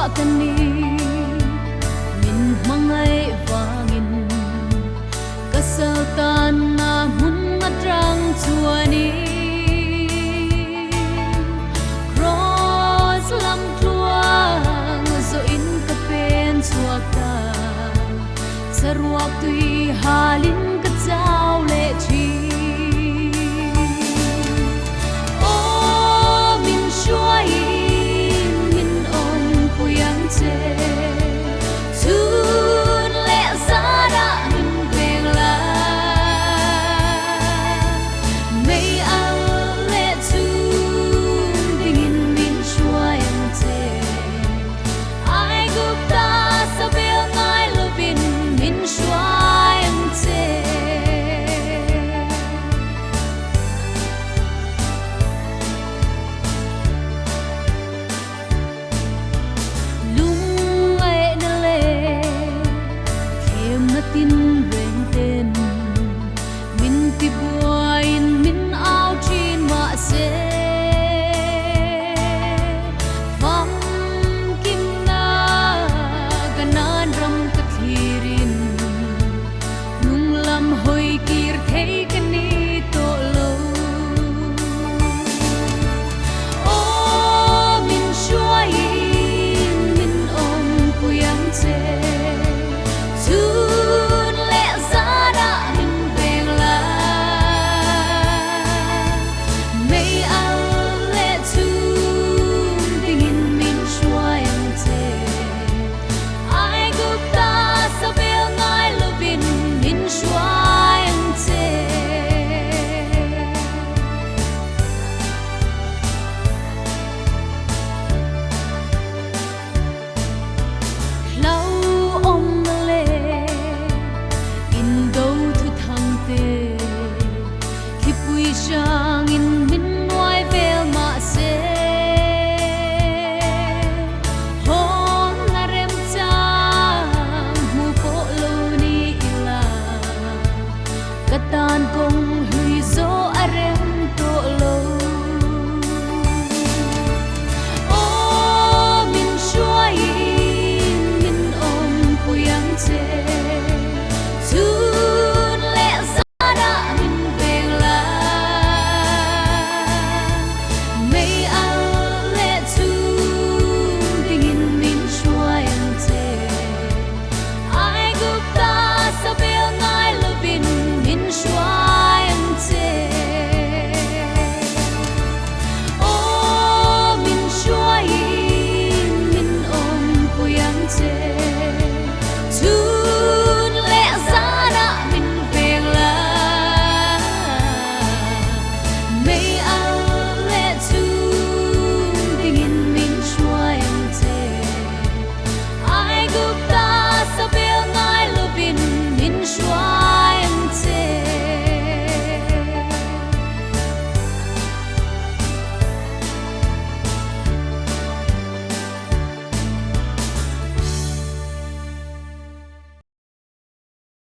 chua kani min mangai wangin kasaltan na mun matrang chuani cross lam tuang zo in ka pen chuaka sarwak tui halin ka chau le chi o min shuai min on puyang che chun le zara min veng la mei al le chun dingin min shuai che ai gup ta sa bel ngai lovin min shuai che lung ai na le kem na tin